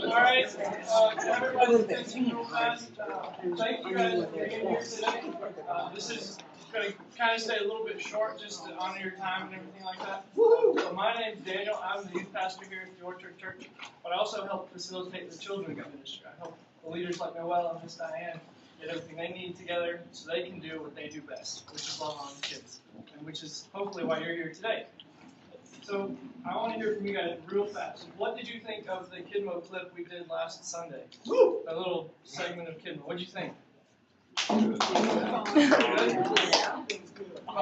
Alright, everybody attention real fast. Thank you guys for being here today. This is going to kind of stay a little bit short just to honor your time and everything like that. So my name's Daniel. I'm the youth pastor here at the Orchard Church, but I also help facilitate the children's ministry. I help the leaders like Noelle and Miss Diane get everything they need together so they can do what they do best, which is love on kids, and which is hopefully why you're here today. So I want to hear from you guys real fast. What did you think of the Kidmo clip we did last Sunday? Woo! A little segment of Kidmo. What did you think? I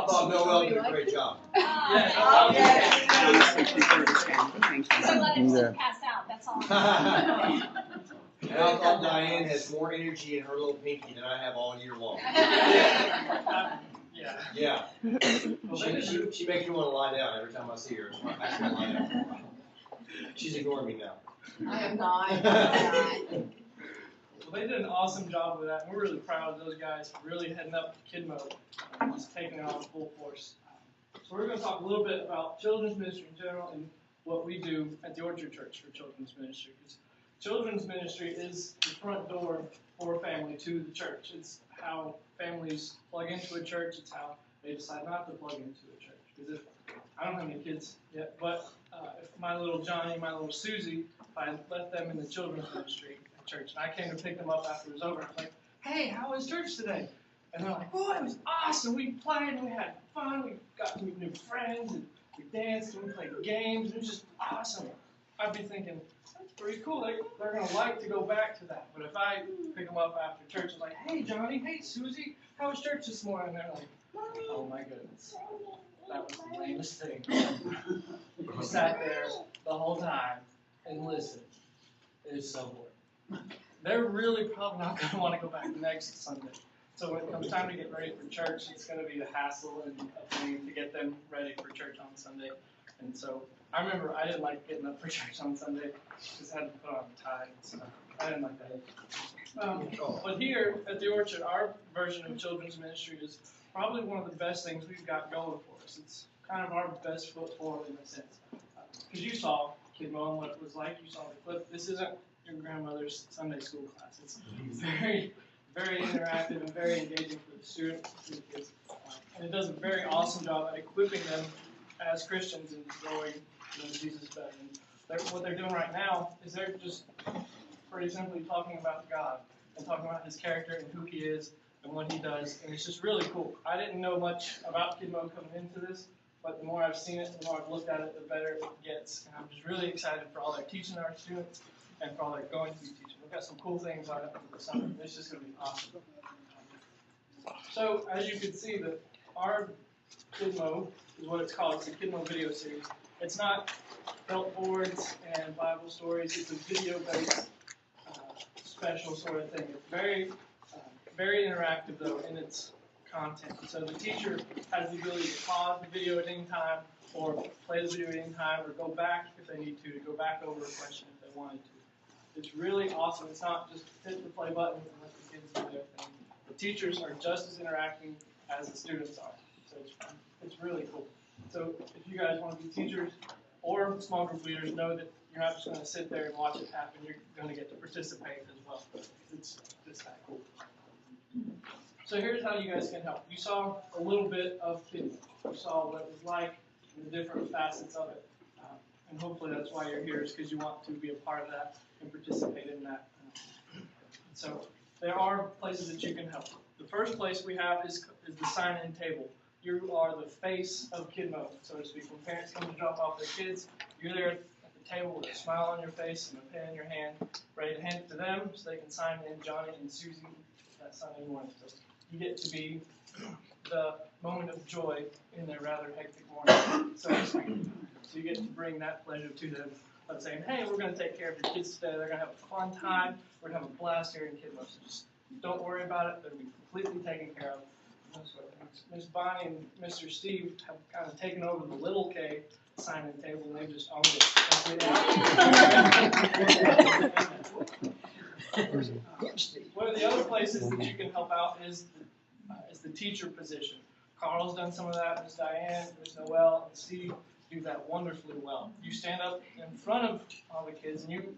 thought Noelle did a great job. So let him pass out, that's all. And I thought Diane has more energy in her little pinky than I have all year long. Yeah. She makes me want to lie down every time I see her. So I actually lie down. She's ignoring me now. I am not. Well, they did an awesome job with that, and we're really proud of those guys for really heading up Kidmo and just taking it on full force. So we're going to talk a little bit about children's ministry in general and what we do at the Orchard Church for children's ministry. Because children's ministry is the front door for a family to the church. It's how families plug into a church. It's how they decide not to plug into a church. Because I don't have any kids yet, but if my little Johnny, my little Susie, if I left them in the children's ministry at church, and I came to pick them up after it was over, I was like, hey, how was church today? And they're like, oh, it was awesome. We played, and we had fun. We got to meet new friends, and we danced, and we played games. It was just awesome. I'd be thinking, that's pretty cool. They're going to like to go back to that. But if I pick them up after church, I'm like, hey, Johnny, hey, Susie, how was church this morning? And they're like, oh, my goodness. That was the lamest thing. You sat there the whole time and listened. It is so boring. They're really probably not going to want to go back next Sunday. So when it comes time to get ready for church, it's going to be the hassle and a thing to get them ready for church on Sunday. And so I remember I didn't like getting up for church on Sunday because I had to put on a tie and stuff. I didn't like that. But here at the Orchard, our version of children's ministry is probably one of the best things we've got going for us. It's kind of our best foot forward in a sense. Because you saw Kidmo and what it was like. You saw the clip. This isn't your grandmother's Sunday school class. It's very, very interactive and very engaging for the students and the kids. And it does a very awesome job at equipping them as Christians and growing Jesus better. And what they're doing right now is they're just pretty simply talking about God and talking about His character and who He is and what He does. And it's just really cool. I didn't know much about Kidmo coming into this, but the more I've seen it, the more I've looked at it, the better it gets. And I'm just really excited for all they're teaching our students and for all they're going to be teaching. We've got some cool things on it for the summer. It's just going to be awesome. So, as you can see, our Kidmo is what it's called. It's a Kidmo video series. It's not felt boards and Bible stories. It's a video-based special sort of thing. It's very, very interactive, though, in its content. So the teacher has the ability to pause the video at any time or play the video at any time or go back if they need to go back over a question if they wanted to. It's really awesome. It's not just hit the play button and let the kids do their thing. The teachers are just as interacting as the students are. So it's really cool. So if you guys want to be teachers or small group leaders, know that you're not just going to sit there and watch it happen. You're going to get to participate as well. It's just that cool. So here's how you guys can help. You saw a little bit of Kidmo. You saw what it was like and the different facets of it. And hopefully that's why you're here, is because you want to be a part of that and participate in that. So there are places that you can help. The first place we have is the sign-in table. You are the face of Kidmo, so to speak. When parents come to drop off their kids, you're there at the table with a smile on your face and a pen in your hand, ready to hand it to them so they can sign in Johnny and Susie that Sunday morning. So you get to be the moment of joy in their rather hectic morning, so to speak. So you get to bring that pleasure to them of saying, hey, we're going to take care of your kids today. They're going to have a fun time. We're going to have a blast here in Kidmo. So just don't worry about it. They'll be completely taken care of. Miss Bonnie and Mr. Steve have kind of taken over the little K sign-in table, and they just owned it. One of the other places that you can help out is the teacher position. Carl's done some of that. Miss Diane, Miss Noelle, and Steve do that wonderfully well. You stand up in front of all the kids, and you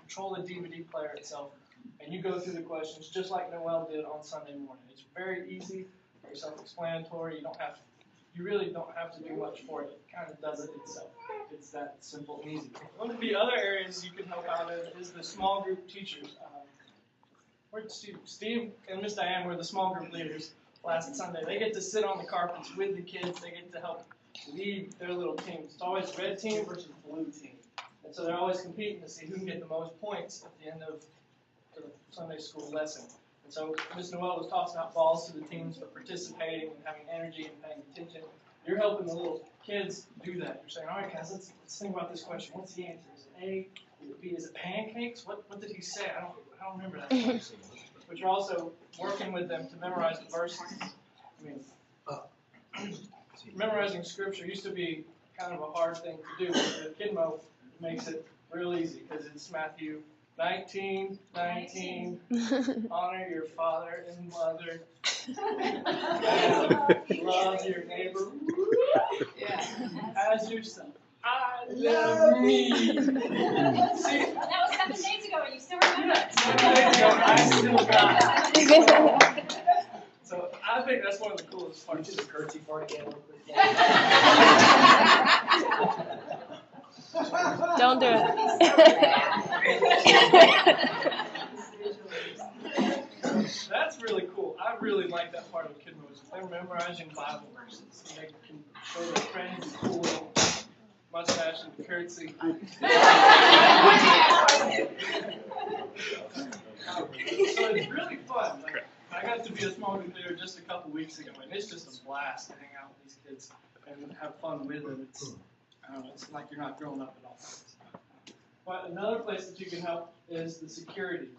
control the DVD player itself, and you go through the questions just like Noel did on Sunday morning. It's very easy, very self-explanatory. You really don't have to do much for it. It kind of does it itself. It's that simple and easy. One of the other areas you can help out in is the small group teachers. Where'd Steve and Miss Diane were the small group leaders last Sunday. They get to sit on the carpets with the kids. They get to help lead their little teams. It's always red team versus blue team. And so they're always competing to see who can get the most points at the end of the Sunday school lesson. And so Ms. Noel was tossing out balls to the teams for participating and having energy and paying attention. You're helping the little kids do that. You're saying, all right, guys, let's think about this question. What's the answer? Is it A? Is it B? Is it pancakes? What did he say? I don't remember that. But you're also working with them to memorize the verses. I mean, memorizing scripture used to be kind of a hard thing to do. But Kidmo makes it real easy because it's Matthew 19, honor your father and mother, and love your neighbor as yourself. I love me. See, That was 7 days ago, and you still remember it. 7 days ago, I still got it. So I think that's one of the coolest parts. Just a curtsy part again. Don't do it. That's really cool. I really like that part of Kidmo. They're memorizing Bible verses. And they can show their friends a cool little mustache and curtsy. So it's really fun. Like, I got to be a small group leader just a couple weeks ago, and it's just a blast to hang out with these kids and have fun with them. It's like you're not growing up at all. But another place that you can help is the security.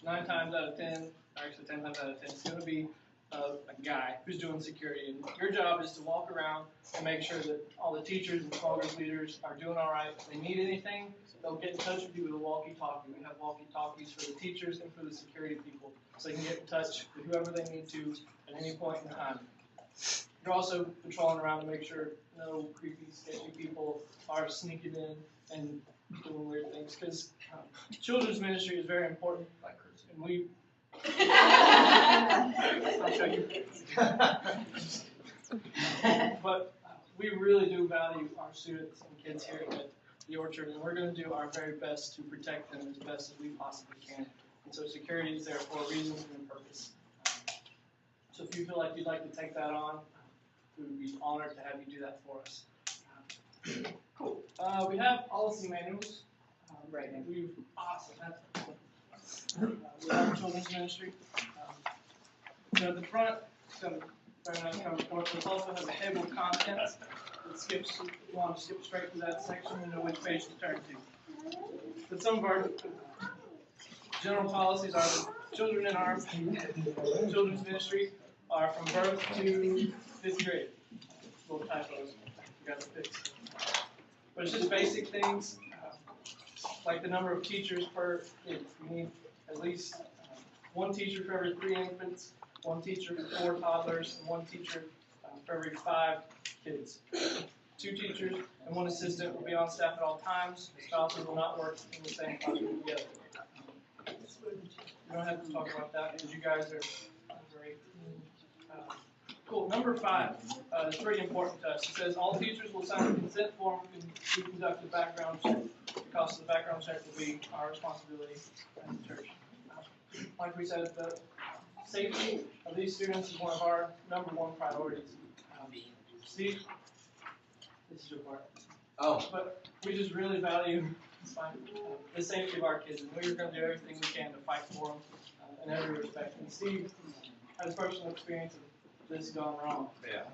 9 times out of 10, actually 10 times out of 10, it's going to be a guy who's doing security. And your job is to walk around and make sure that all the teachers and small group leaders are doing all right. If they need anything, they'll get in touch with you with a walkie-talkie. We have walkie-talkies for the teachers and for the security people, so they can get in touch with whoever they need to at any point in time. You're also patrolling around to make sure no creepy, sketchy people are sneaking in and doing weird things, because children's ministry is very important, and we... I'll show you. But we really do value our students and kids here at the Orchard, and we're going to do our very best to protect them as best as we possibly can. And so security is there for a reason and a purpose. So if you feel like you'd like to take that on, we would be honored to have you do that for us. Cool. We have policy manuals. Right. Awesome. That's cool. We have children's ministry. So at the front, it's going to come forth. It also has a table of contents. It skips. If you want to skip straight to that section, you know which page to turn to. But some of our general policies are that children in our children's ministry are from birth to 5th grade. Little typos. You got to fix. But it's just basic things, like the number of teachers per kid. We need at least 1 teacher for every 3 infants, 1 teacher for 4 toddlers, and 1 teacher for every 5 kids. 2 teachers and 1 assistant will be on staff at all times. The spouses will not work in the same classroom together. We don't have to talk about that because you guys are great. Cool. Number 5 is pretty important to us. It says all teachers will sign a consent form to conduct a background check. The cost of the background check will be our responsibility as a church. Like we said, the safety of these students is one of our number 1 priorities. Steve, this is your part. Oh. But we just really value the safety of our kids, and we're going to do everything we can to fight for them in every respect. And Steve has personal experience of this gone wrong. Yeah.